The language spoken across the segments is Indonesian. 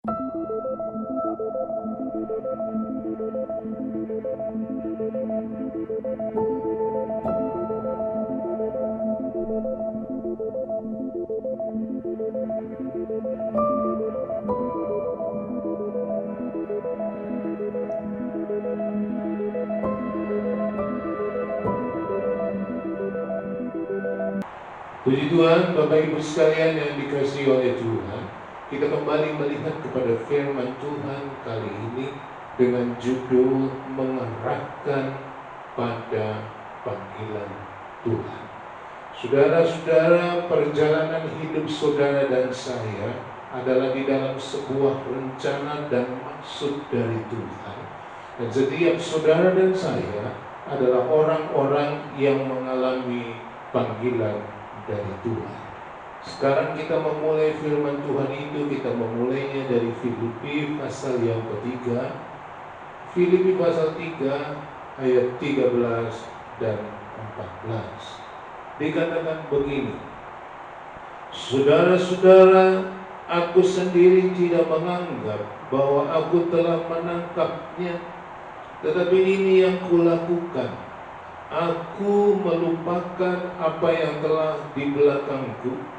Puji Tuhan, Bapak Ibu sekalian yang dikasihi oleh Tuhan, kita kembali melihat kepada firman Tuhan kali ini dengan judul mengarahkan pada panggilan Tuhan. Saudara-saudara, perjalanan hidup saudara dan saya adalah di dalam sebuah rencana dan maksud dari Tuhan. Dan setiap saudara dan saya adalah orang-orang yang mengalami panggilan dari Tuhan. Sekarang kita memulai firman Tuhan itu, kita memulainya dari Filipi pasal yang ketiga. Filipi pasal 3 ayat 13 dan 14. Dikatakan begini: saudara-saudara, aku sendiri tidak menganggap bahwa aku telah menangkapnya, tetapi ini yang kulakukan. Aku melupakan apa yang telah di belakangku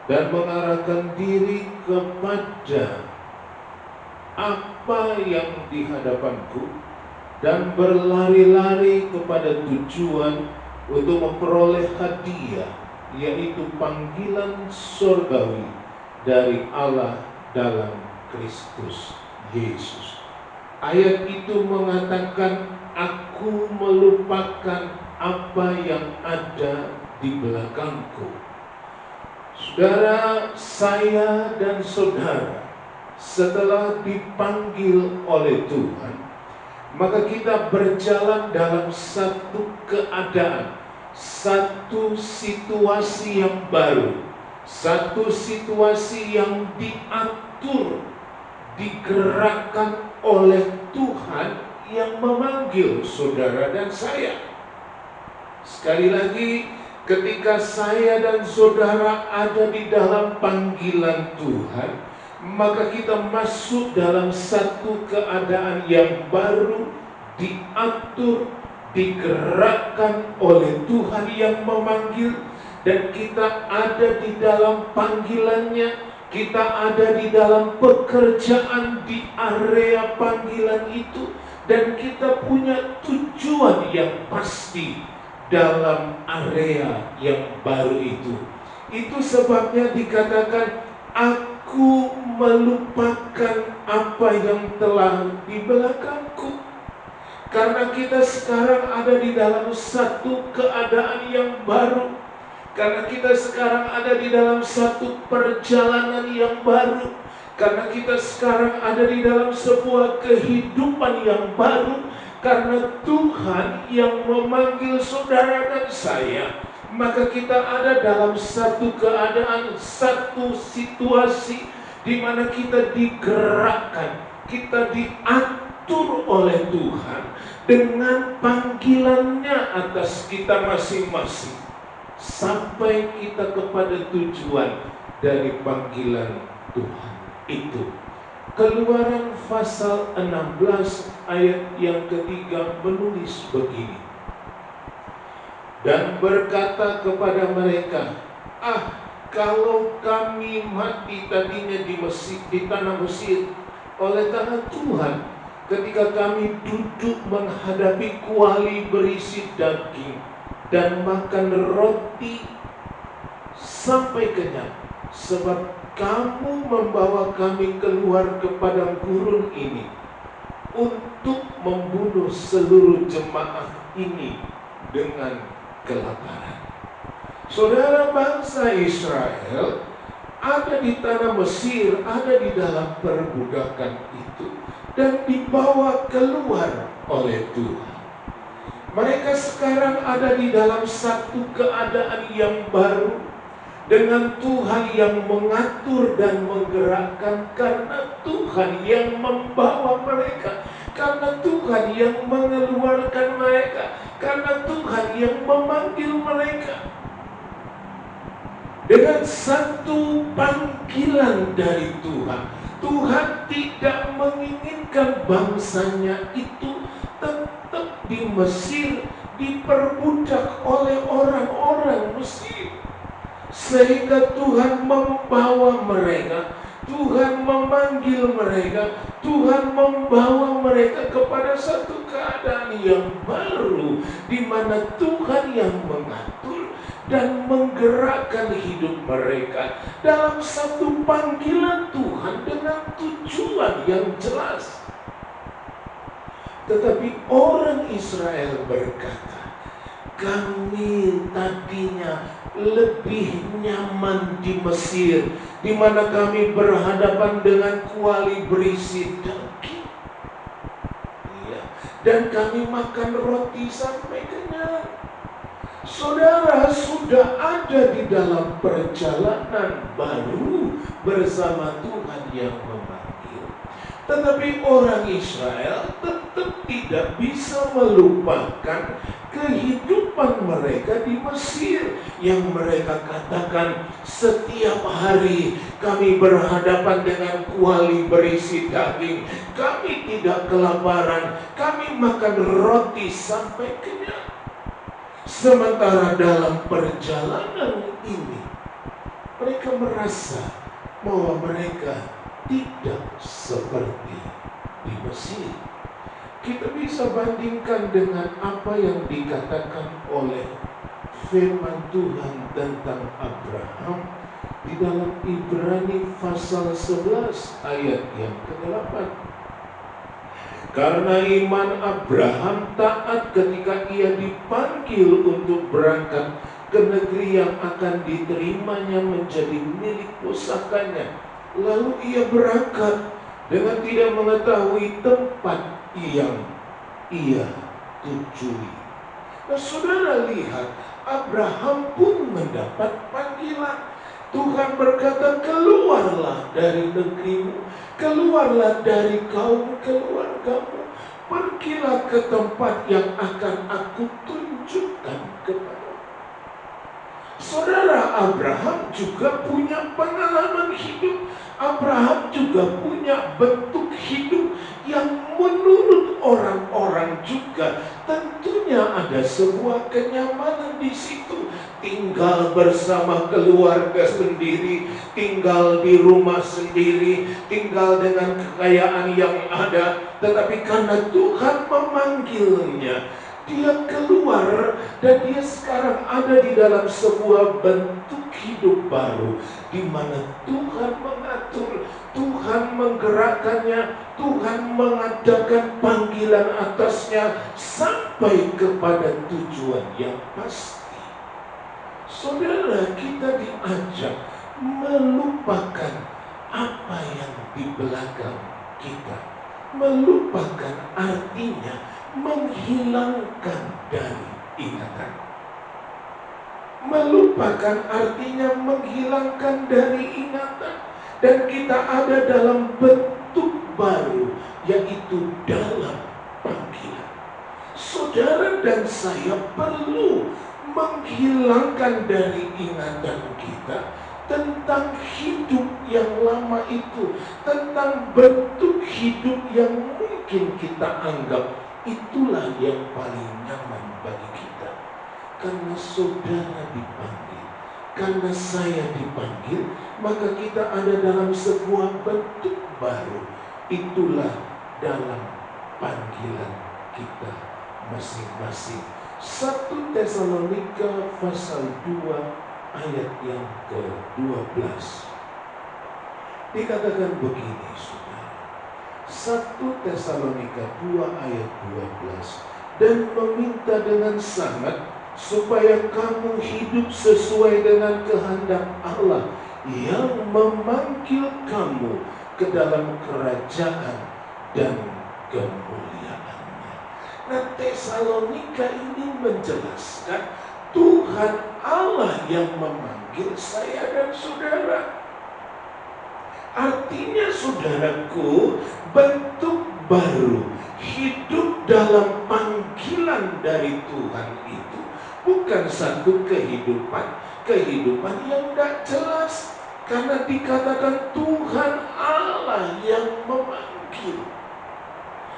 dan mengarahkan diri kepada apa yang di hadapanku dan berlari-lari kepada tujuan untuk memperoleh hadiah, yaitu panggilan surgawi dari Allah dalam Kristus Yesus. Ayat itu mengatakan, aku melupakan apa yang ada di belakangku. Saudara, saya dan saudara, setelah dipanggil oleh Tuhan, maka kita berjalan dalam satu keadaan, satu situasi yang baru, satu situasi yang diatur, digerakkan oleh Tuhan yang memanggil saudara dan saya. Sekali lagi, ketika saya dan saudara ada di dalam panggilan Tuhan, maka kita masuk dalam satu keadaan yang baru, diatur, digerakkan oleh Tuhan yang memanggil, dan kita ada di dalam panggilannya. Kita ada di dalam pekerjaan di area panggilan itu, dan kita punya tujuan yang pasti dalam area yang baru itu. Itu sebabnya dikatakan, aku melupakan apa yang telah di belakangku. Karena kita sekarang ada di dalam satu keadaan yang baru, karena kita sekarang ada di dalam satu perjalanan yang baru, karena kita sekarang ada di dalam sebuah kehidupan yang baru, karena Tuhan yang memanggil saudara dan saya, maka kita ada dalam satu keadaan, satu situasi di mana kita digerakkan, kita diatur oleh Tuhan dengan panggilannya atas kita masing-masing, sampai kita kepada tujuan dari panggilan Tuhan itu. Keluaran pasal 16 ayat yang ketiga menulis begini: dan berkata kepada mereka, kalau kami mati tadinya di Mesir, di tanah Mesir, oleh tanah Tuhan, ketika kami duduk menghadapi kuali berisi daging dan makan roti sampai kenyang, sebab kamu membawa kami keluar ke padang gurun ini untuk membunuh seluruh jemaah ini dengan kelaparan. Saudara, bangsa Israel ada di tanah Mesir, ada di dalam perbudakan itu, dan dibawa keluar oleh Tuhan. Mereka sekarang ada di dalam satu keadaan yang baru, dengan Tuhan yang mengatur dan menggerakkan, karena Tuhan yang membawa mereka, karena Tuhan yang mengeluarkan mereka, karena Tuhan yang memanggil mereka. dengan satu panggilan dari Tuhan. Tuhan tidak menginginkan bangsanya itu tetap di Mesir, diperbudak oleh orang-orang Mesir. Sehingga Tuhan membawa mereka, Tuhan memanggil mereka, Tuhan membawa mereka kepada satu keadaan yang baru, di mana Tuhan yang mengatur dan menggerakkan hidup mereka dalam satu panggilan Tuhan dengan tujuan yang jelas. Tetapi orang Israel berkata, kami tadinya lebih nyaman di Mesir, di mana kami berhadapan dengan kuali berisi daging. Ya, dan kami makan roti sampai kenyang. Saudara sudah ada di dalam perjalanan baru bersama Tuhan yang memanggil. Tetapi orang Israel tetap tidak bisa melupakan kehidupan mereka di Mesir, yang mereka katakan setiap hari kami berhadapan dengan kuali berisi daging, kami tidak kelaparan, kami makan roti sampai kenyang. Sementara dalam perjalanan ini mereka merasa bahwa mereka tidak seperti di Mesir. Kita bisa bandingkan dengan apa yang dikatakan oleh firman Tuhan tentang Abraham di dalam Ibrani pasal 11 ayat yang ke-8. Karena iman Abraham taat ketika ia dipanggil untuk berangkat ke negeri yang akan diterimanya menjadi milik pusakanya. Lalu ia berangkat dengan tidak mengetahui tempat yang ia tujui. Nah, saudara lihat, Abraham pun mendapat panggilan. Tuhan berkata, keluarlah dari negerimu, keluarlah dari kaum keluargamu, pergilah ke tempat yang akan aku tunjukkan kepadamu. Saudara, Abraham juga punya pengalaman hidup. Abraham juga punya bentuk hidup yang menurut orang-orang juga tentunya ada sebuah kenyamanan di situ. Tinggal bersama keluarga sendiri, tinggal di rumah sendiri, tinggal dengan kekayaan yang ada. Tetapi karena Tuhan memanggilnya, dia keluar dan dia sekarang ada di dalam sebuah bentuk hidup baru, di mana Tuhan mengatur, Tuhan menggerakkannya, Tuhan mengadakan panggilan atasnya sampai kepada tujuan yang pasti. Saudara, kita diajak melupakan apa yang di belakang kita. Melupakan artinya menghilangkan dari ingatan. Melupakan artinya menghilangkan dari ingatan. Dan kita ada dalam bentuk baru, yaitu dalam panggilan. Saudara dan saya perlu menghilangkan dari ingatan kita tentang hidup yang lama itu, tentang bentuk hidup yang mungkin kita anggap itulah yang paling nyaman bagi kita. Karena saudara dipanggil, karena saya dipanggil, maka kita ada dalam sebuah bentuk baru. Itulah dalam panggilan kita masing-masing. 1 Tesalonika pasal 2 ayat yang ke-12 dikatakan begini, saudara. 1 Tesalonika 2 ayat 12, dan meminta dengan sangat supaya kamu hidup sesuai dengan kehendak Allah yang memanggil kamu ke dalam kerajaan dan kemuliaannya. Nah, Tesalonika ini menjelaskan Tuhan Allah yang memanggil saya dan saudara. Artinya, saudaraku, bentuk baru hidup dalam panggilan dari Tuhan itu bukan satu kehidupan kehidupan yang tidak jelas. Karena dikatakan Tuhan Allah yang memanggil.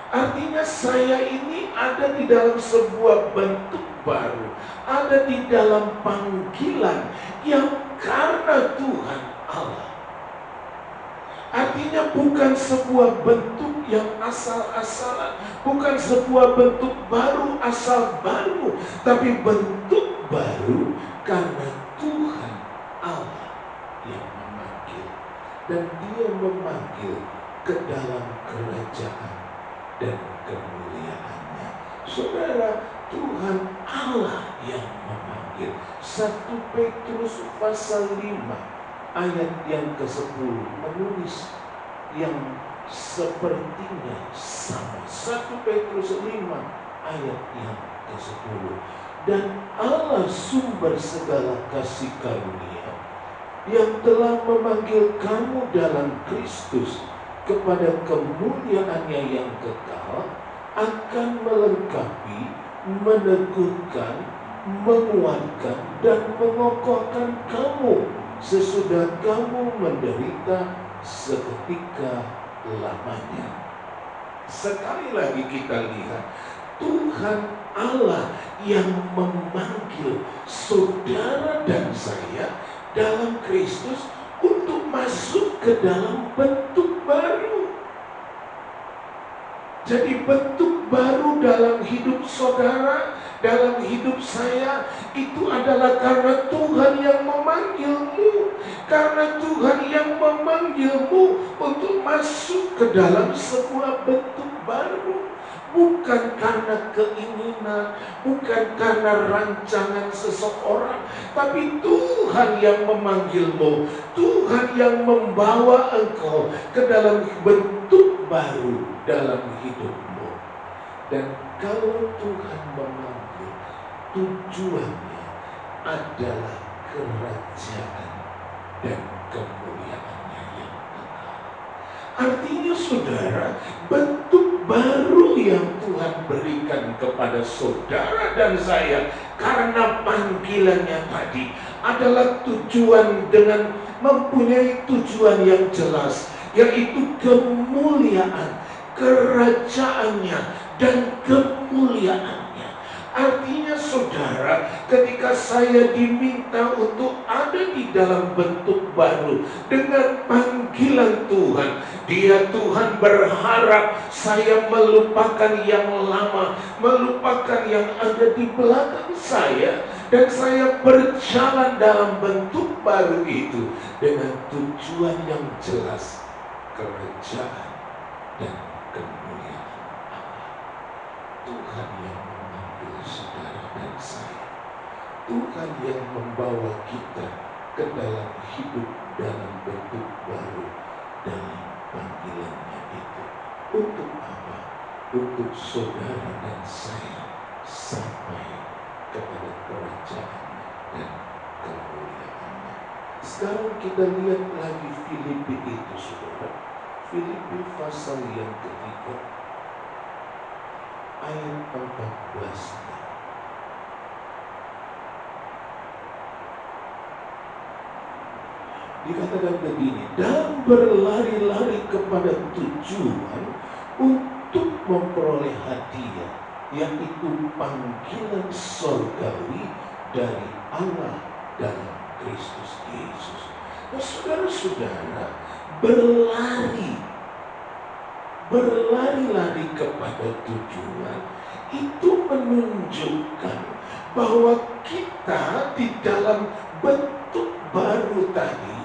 Artinya saya ini ada di dalam sebuah bentuk baru, ada di dalam panggilan yang karena Tuhan Allah. Artinya bukan sebuah bentuk yang asal-asalan, bukan sebuah bentuk baru asal baru, tapi bentuk baru karena Tuhan Allah yang memanggil. Dan Dia memanggil ke dalam kerajaan dan kemuliaannya. Saudara, Tuhan Allah yang memanggil. 1 Petrus pasal 5 ayat yang ke-10 menulis yang sepertinya sama. 1 Petrus 5 ayat yang ke-10. Dan Allah sumber segala kasih karunia yang telah memanggil kamu dalam Kristus kepada kemuliaannya yang kekal, akan melengkapi, meneguhkan, menguatkan, dan mengokohkan kamu sesudah kamu menderita seketika lamanya. Sekali lagi kita lihat, Tuhan Allah yang memanggil saudara dan saya dalam Kristus untuk masuk ke dalam bentuk baru. Jadi bentuk baru dalam hidup saudara, dalam hidup saya, itu adalah karena Tuhan yang memanggilmu. Karena Tuhan yang memanggilmu untuk masuk ke dalam sebuah bentuk baru. Bukan karena keinginan, bukan karena rancangan seseorang, tapi Tuhan yang memanggilmu. Tuhan yang membawa engkau ke dalam bentuk baru dalam hidupmu. Dan kalau Tuhan memanggil, tujuannya adalah kerajaan dan kemuliaannya yang kekal. Artinya saudara, bentuk baru yang Tuhan berikan kepada saudara dan saya karena panggilannya tadi adalah tujuan dengan mempunyai tujuan yang jelas, yaitu kemuliaan, kerajaannya dan kemuliaannya. Artinya saudara, ketika saya diminta untuk ada di dalam bentuk baru dengan panggilan Tuhan, Tuhan berharap saya melupakan yang lama, melupakan yang ada di belakang saya, dan saya berjalan dalam bentuk baru itu dengan tujuan yang jelas, kerajaan dan kemuliaan Allah. Tuhan yang memanggil saudara dan saya, Tuhan yang membawa kita ke dalam hidup dalam bentuk baru dalam panggilannya itu. Untuk apa? Untuk saudara dan saya sampai kepada kerajaan dan kemuliaannya. Sekarang kita lihat lagi Filipi itu, saudara. Filipi pasal yang ketiga ayat 14. Dikatakan begini, dan berlari-lari kepada tujuan untuk memperoleh hadiah, yaitu panggilan surgawi dari Allah dalam Kristus Yesus. Nah, saudara-saudara, berlari-lari kepada tujuan itu menunjukkan bahwa kita di dalam bentuk baru tadi,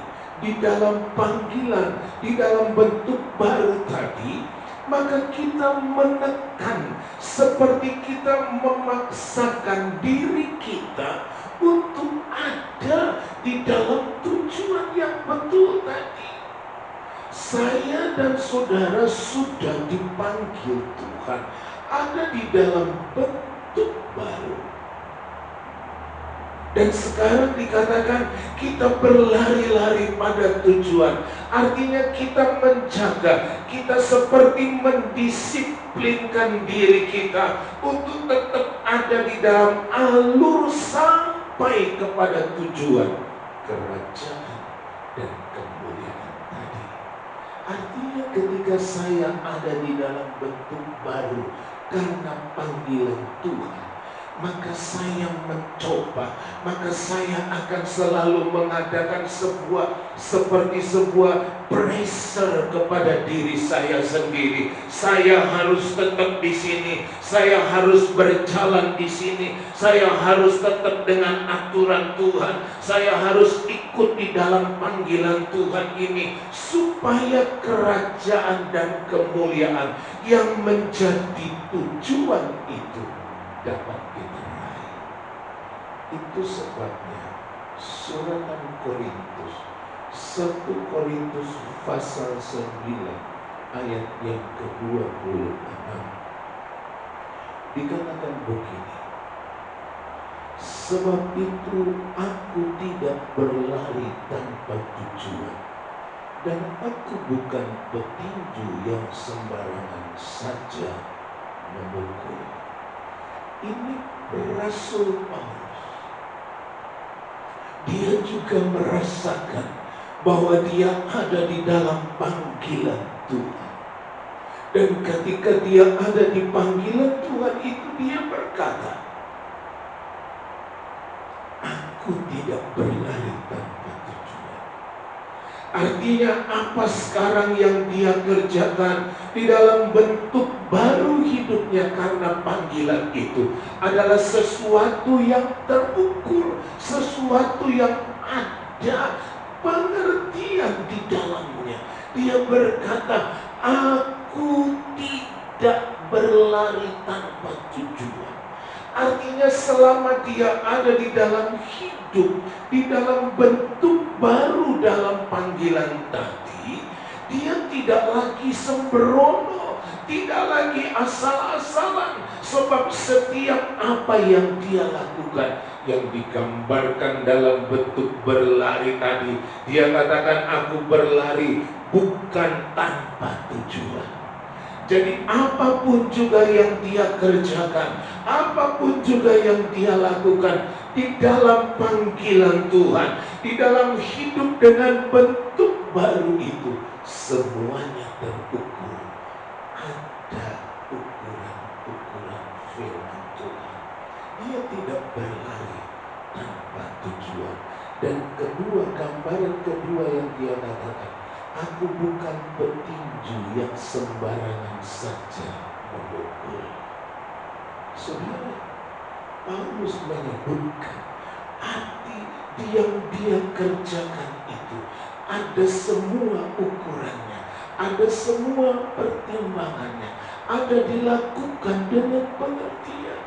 di dalam panggilan, di dalam bentuk baru tadi, maka kita menekan seperti kita memaksakan diri kita untuk ada di dalam tujuan yang betul tadi. Saya dan saudara sudah dipanggil Tuhan ada di dalam bentuk baru. Dan sekarang dikatakan kita berlari-lari pada tujuan. Artinya kita menjaga, kita seperti mendisiplinkan diri kita untuk tetap ada di dalam alur sang sampai kepada tujuan kerajaan dan kemuliaan tadi. Artinya ketika saya ada di dalam bentuk baru karena panggilan Tuhan, maka saya mencoba, maka saya akan selalu mengadakan seperti sebuah pressure kepada diri saya sendiri. Saya harus tetap di sini, saya harus berjalan di sini, saya harus tetap dengan aturan Tuhan, saya harus ikut di dalam panggilan Tuhan ini, supaya kerajaan dan kemuliaan yang menjadi tujuan itu dapat kita raih. Itu sebabnya suratan Korintus, 1 Korintus pasal 9 ayat yang ke-26 dikatakan begini, sebab itu aku tidak berlari tanpa tujuan, dan aku bukan petinju yang sembarangan saja memukul. Ini Rasul Paulus. Dia juga merasakan bahwa dia ada di dalam panggilan Tuhan. Dan ketika dia ada di panggilan Tuhan itu, dia berkata, aku tidak berlari tanpa tujuan. Artinya apa sekarang yang dia kerjakan di dalam bentuk baru hidupnya karena panggilan itu adalah sesuatu yang terukur, sesuatu yang ada pengertian di dalamnya. Dia berkata, aku tidak berlari tanpa tujuan. Artinya selama dia ada di dalam hidup, di dalam bentuk baru dalam panggilan tadi, dia tidak lagi sembrono, tidak lagi asal-asalan. Sebab setiap apa yang dia lakukan, yang digambarkan dalam bentuk berlari tadi, dia katakan, aku berlari bukan tanpa tujuan. Jadi apapun juga yang dia kerjakan, apapun juga yang dia lakukan di dalam panggilan Tuhan, di dalam hidup dengan bentuk baru itu, semuanya terukur. Ada ukuran-ukuran firman Tuhan. Dia tidak berlari tanpa tujuan. Dan kedua, gambaran kedua yang dia katakan, aku bukan petinju yang sembarangan saja memukul. Saudara, Paulus menyebutkan arti yang dia kerjakan itu ada semua ukurannya, ada semua pertimbangannya, ada dilakukan dengan pengertian.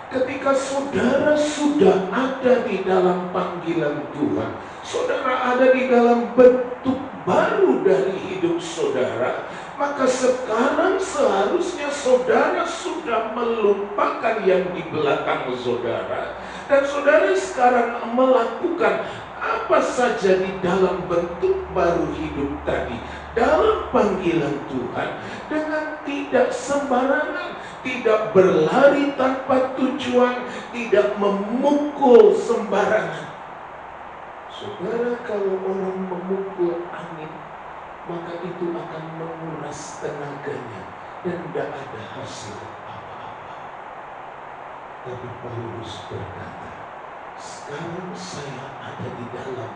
Ketika saudara sudah ada di dalam panggilan Tuhan, saudara ada di dalam bentuk baru dari hidup saudara, maka sekarang seharusnya saudara sudah melupakan yang di belakang saudara, dan saudara sekarang melakukan apa saja di dalam bentuk baru hidup tadi, dalam panggilan Tuhan, dengan tidak sembarangan, tidak berlari tanpa tujuan, tidak memukul sembarangan. Saudara, kalau orang memukul angin, maka itu akan menguras tenaganya dan tidak ada hasil apa-apa. Tapi Paulus berkata, sekarang saya ada di dalam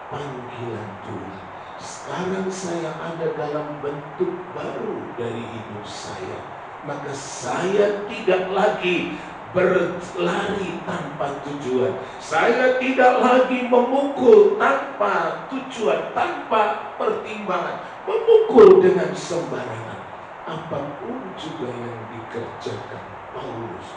panggilan Tuhan. Sekarang saya ada dalam bentuk baru dari hidup saya. Maka saya tidak lagi berlari tanpa tujuan. Saya tidak lagi memukul tanpa tujuan, tanpa pertimbangan, memukul dengan sembarangan. Apapun juga yang dikerjakan Paulus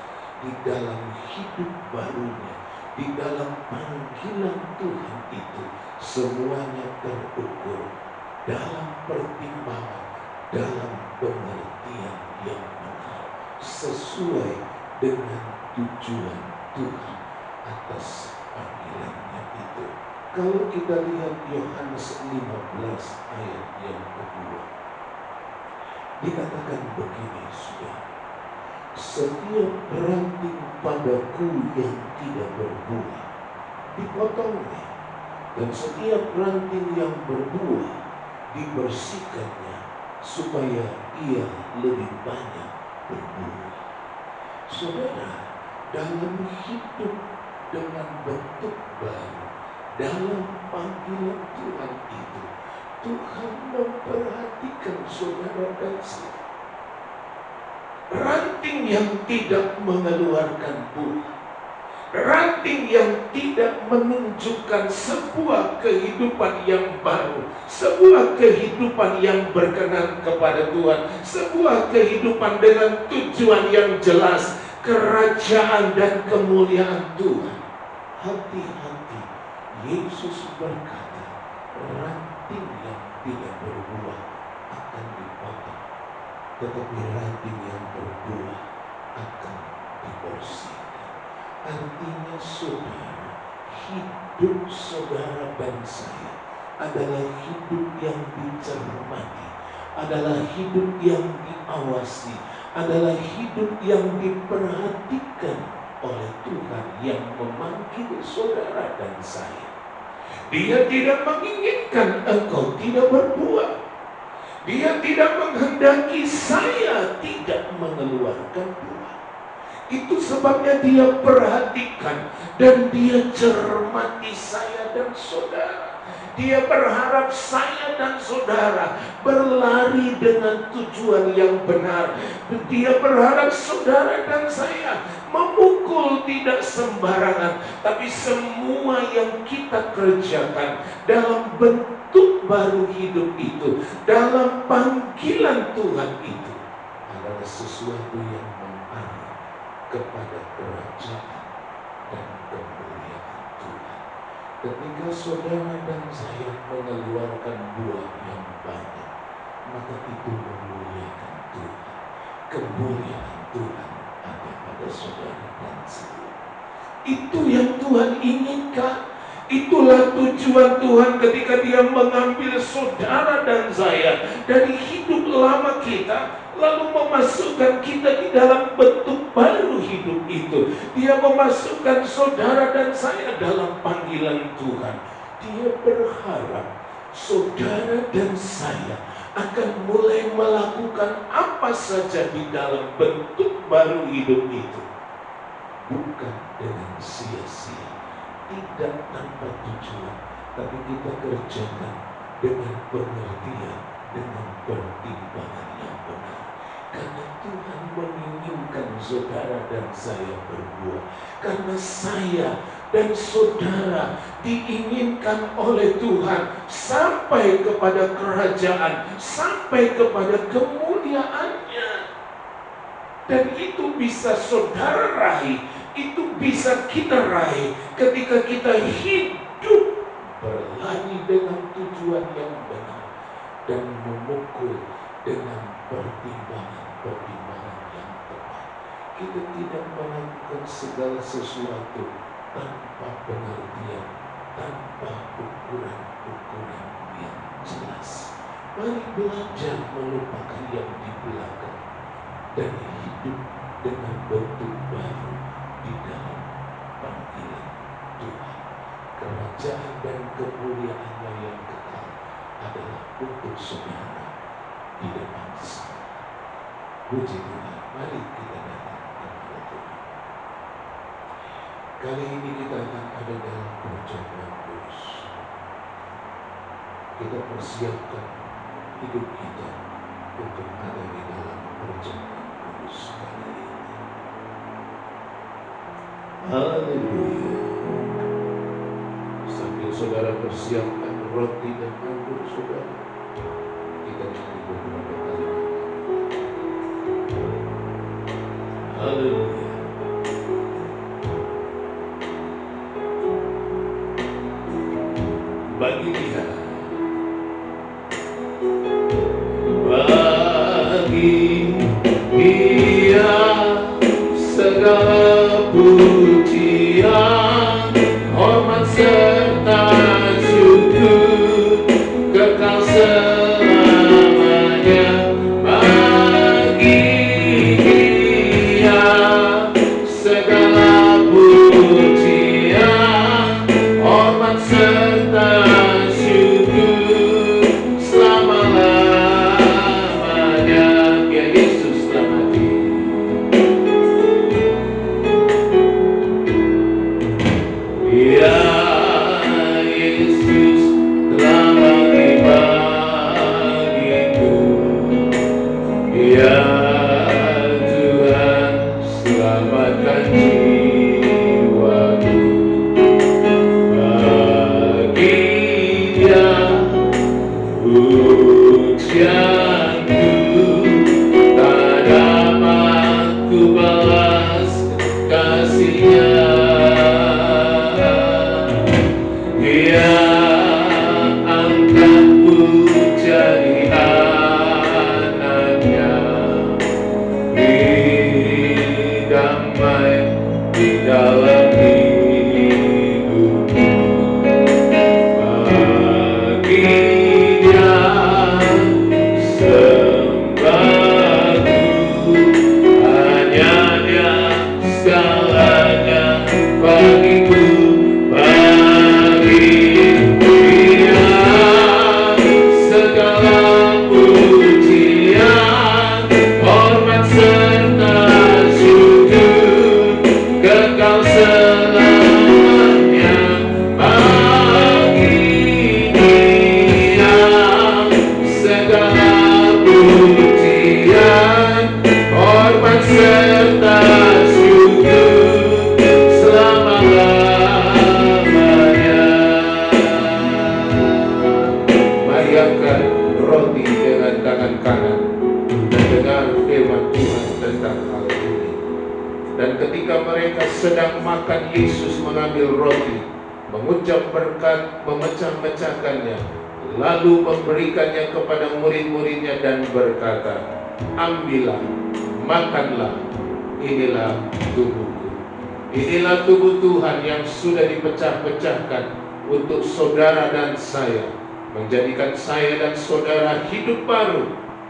di dalam hidup barunya, di dalam panggilan Tuhan itu, semuanya terukur dalam pertimbangan, dalam pengertian yang benar, sesuai dengan tujuan Tuhan atas panggilannya itu. Kalau kita lihat Yohanes 15 ayat yang kedua, dikatakan begini, saudara, setiap ranting padaku yang tidak berbuah dipotongnya, dan setiap ranting yang berbuah dibersihkannya, supaya ia lebih banyak berbuah. Saudara, dalam hidup dengan bentuk baru, dalam panggilan Tuhan itu, Tuhan memperhatikan saudara dan saya. Ranting yang tidak mengeluarkan buah, ranting yang tidak menunjukkan sebuah kehidupan yang baru, sebuah kehidupan yang berkenan kepada Tuhan, sebuah kehidupan dengan tujuan yang jelas, kerajaan dan kemuliaan Tuhan. Hati-hati, Yesus berkata, ranting yang tidak berbuah akan dipotong, tetapi ranting yang berbuah akan dibersihkan. Artinya saudara, hidup saudara dan saya adalah hidup yang dicermati, adalah hidup yang diawasi, adalah hidup yang diperhatikan oleh Tuhan yang memanggil saudara dan saya. Dia tidak menginginkan engkau tidak berbuah. Dia tidak menghendaki saya tidak mengeluarkan buah. Itu sebabnya dia perhatikan dan dia cermati saya dan saudara. Dia berharap saya dan saudara berlari dengan tujuan yang benar. Dia berharap saudara dan saya memukul tidak sembarangan, tapi semua yang kita kerjakan dalam bentuk baru hidup itu, dalam panggilan Tuhan itu, adalah sesuatu yang mengarah kepada kerajaan dan kemuliaan Tuhan. Ketika saudara dan saya mengeluarkan buah yang banyak, maka itu memuliakan Tuhan. Kemuliaan Tuhan ada pada saudara dan saya. Itu yang Tuhan inginkan. Itulah tujuan Tuhan ketika dia mengambil saudara dan saya dari hidup lama kita, lalu memasukkan kita di dalam bentuk baru hidup itu. Dia memasukkan saudara dan saya dalam panggilan Tuhan. Dia berharap saudara dan saya akan mulai melakukan apa saja di dalam bentuk baru hidup itu, bukan dengan sia-sia, tidak tanpa tujuan, tapi kita kerjakan dengan pengertian, dengan pertimbangan yang benar. Karena Tuhan menginginkan saudara dan saya berbuah. Karena saya dan saudara diinginkan oleh Tuhan sampai kepada kerajaan, sampai kepada kemuliaannya. Dan itu bisa saudara raih, itu bisa kita raih ketika kita hidup berlari dengan tujuan yang benar dan memukul dengan pertimbangan yang tepat. Kita tidak melakukan segala sesuatu tanpa pengertian, tanpa ukuran-ukuran yang jelas. Mari belajar melupakan yang di belakang dan hidup dengan bentuk baru di dalam panggilan Tuhan. Kerajaan dan kemuliaannya yang kekal adalah untuk saudara di depan sana. Puji Tuhan, mari kita datang kepada Tuhan. Kali ini kita akan ada dalam perjamuan kudus. Kita persiapkan hidup kita untuk ada di dalam perjamuan kudus kali ini. Haleluya. Sambil saudara persiapkan roti dan anggur saudara, kita cari beberapa kali. Haleluya. Bagi dia, bagi dia segala pujian, hormat serta syukur kekal selamanya. Bagi dia Ya Tuhan, selamatkan jiwaku. Bagi Dia hujanku, tak dapat ku balas kasih-Nya. Dia angkatku jadi anaknya, beri damai di dalam hidupku. Bagi Dia sembahku, hanya Dia segalanya bagiku. Bagi Dia segala pujian, hormat serta syukur, kekal selamanya. Bagi Dia segala pujian, hormat serta syukur, selama-lamanya. Mari angkat roti dengan tangan kanan dan dengar firman Tuhan tentang hal ini. Dan ketika mereka sedang makan, Yesus mengambil roti, mengucap berkat, memecah-mecahkannya, lalu memberikannya kepada murid-muridnya dan berkata, "Ambillah, makanlah, inilah tubuhku." Inilah tubuh Tuhan yang sudah dipecah-pecahkan untuk saudara dan saya, menjadikan saya dan saudara hidup baru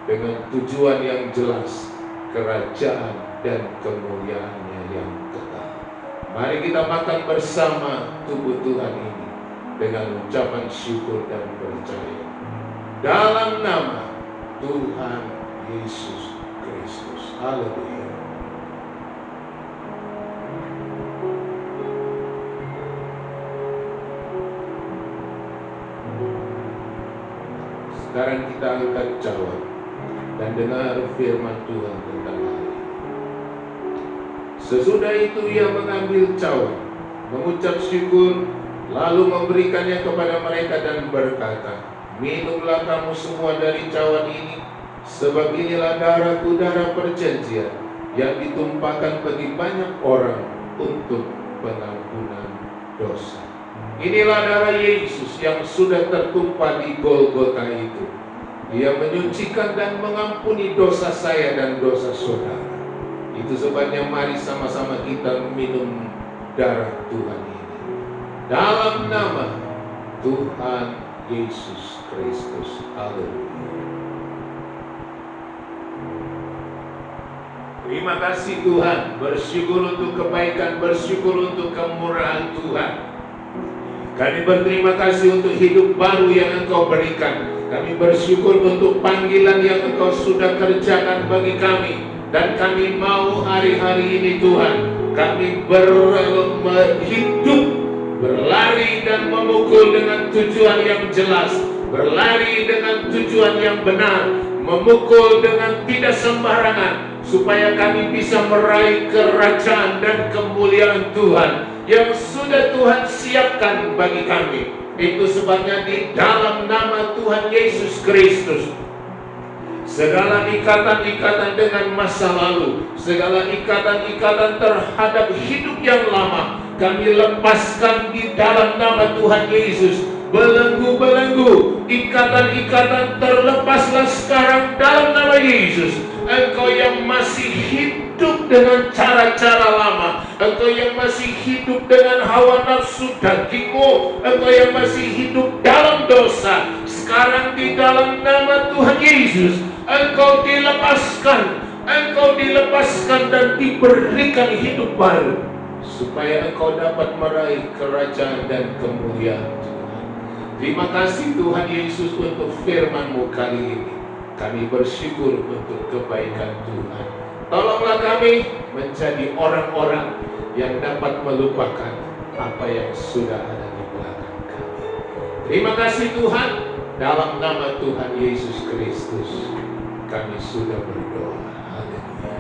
dengan tujuan yang jelas, kerajaan dan kemuliaannya yang kekal. Mari kita makan bersama tubuh Tuhan ini dengan ucapan syukur dan percaya. Dalam nama Tuhan Yesus Kristus. Haleluya. Sekarang kita angkat cawan dan dengar firman Tuhan tentang hal ini. Sesudah itu Ia mengambil cawan, mengucap syukur, lalu memberikannya kepada mereka dan berkata, "Minumlah kamu semua dari cawan ini, sebab inilah darahku, darah perjanjian, yang ditumpahkan bagi banyak orang untuk pengampunan dosa." Inilah darah Yesus yang sudah tertumpah di Golgota itu. Ia menyucikan dan mengampuni dosa saya dan dosa saudara. Itu sebabnya mari sama-sama kita minum darah Tuhan ini. Dalam nama Tuhan Yesus Kristus. Haleluya. Terima kasih Tuhan. Bersyukur untuk kebaikan, bersyukur untuk kemurahan Tuhan. Kami berterima kasih untuk hidup baru yang Engkau berikan. Kami bersyukur untuk panggilan yang Engkau sudah kerjakan bagi kami. Dan kami mau hari-hari ini Tuhan, kami hidup, berlari dan memukul dengan tujuan yang jelas, berlari dengan tujuan yang benar, memukul dengan tidak sembarangan, supaya kami bisa meraih kerajaan dan kemuliaan Tuhan yang sudah Tuhan siapkan bagi kami. Itu sebabnya di dalam nama Tuhan Yesus Kristus, segala ikatan-ikatan dengan masa lalu, segala ikatan-ikatan terhadap hidup yang lama, kami lepaskan di dalam nama Tuhan Yesus. Belenggu-belenggu, ikatan-ikatan terlepaslah sekarang dalam nama Yesus. Engkau yang masih hidup dengan cara-cara lama, engkau yang masih hidup dengan hawa nafsu dagingmu, engkau yang masih hidup dalam dosa, sekarang di dalam nama Tuhan Yesus, engkau dilepaskan dan diberikan hidup baru, supaya engkau dapat meraih kerajaan dan kemuliaan Tuhan. Terima kasih Tuhan Yesus untuk firman-Mu kali ini. Kami bersyukur untuk kebaikan Tuhan. Tolonglah kami menjadi orang-orang yang dapat melupakan apa yang sudah ada di belakang kami. Terima kasih Tuhan, dalam nama Tuhan Yesus Kristus kami sudah berdoa. Haleluya.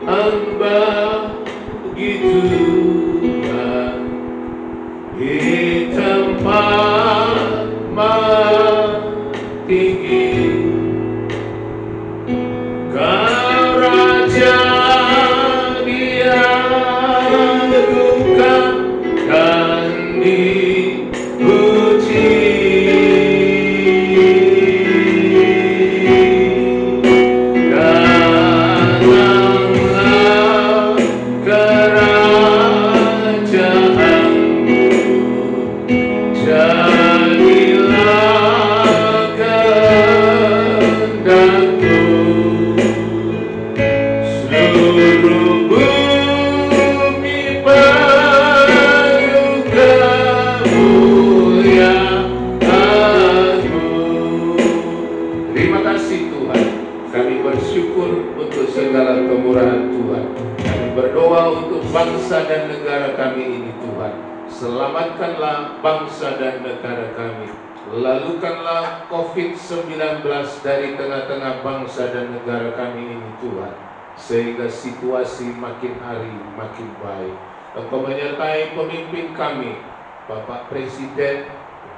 Kemuliaan bagi Tuhan di tempat tinggi. Kau Raja diadukan dan dipuji. Datanglah kerajaanmu, jadilah kehendakmu. Seluruh bumi penuh kemuliaan-Mu. Terima kasih Tuhan. Kami bersyukur untuk segala kemurahan Tuhan. Kami berdoa untuk bangsa dan negara kami ini Tuhan. Selamatkanlah bangsa dan negara kami. Lalukanlah COVID-19 dari tengah-tengah bangsa dan negara kami ini Tuhan, sehingga situasi makin hari makin baik. Engkau menyertai pemimpin kami, Bapak Presiden,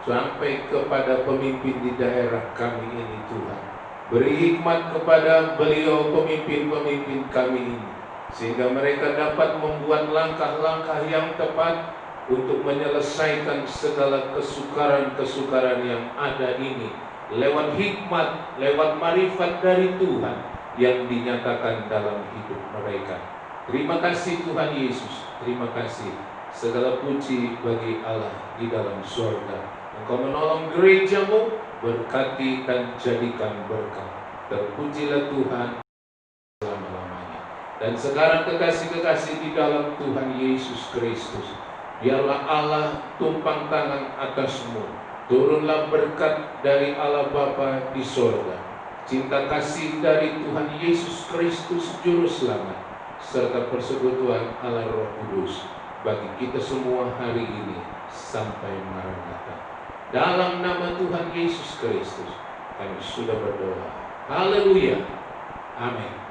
sampai kepada pemimpin di daerah kami ini Tuhan. Beri hikmat kepada beliau pemimpin-pemimpin kami ini, sehingga mereka dapat membuat langkah-langkah yang tepat untuk menyelesaikan segala kesukaran-kesukaran yang ada ini lewat hikmat, lewat marifat dari Tuhan yang dinyatakan dalam hidup mereka. Terima kasih Tuhan Yesus, terima kasih. Segala puji bagi Allah di dalam surga. Engkau menolong gereja-Mu, berkati dan jadikan berkat. Terpujilah Tuhan selama-lamanya. Dan sekarang kekasih-kekasih di dalam Tuhan Yesus Kristus, biarlah Allah tumpang tangan atasmu. Turunlah berkat dari Allah Bapa di sorga, cinta kasih dari Tuhan Yesus Kristus Juru Selamat, serta persekutuan Allah Roh Kudus bagi kita semua hari ini sampai Maranatha. Dalam nama Tuhan Yesus Kristus kami sudah berdoa. Haleluya. Amin.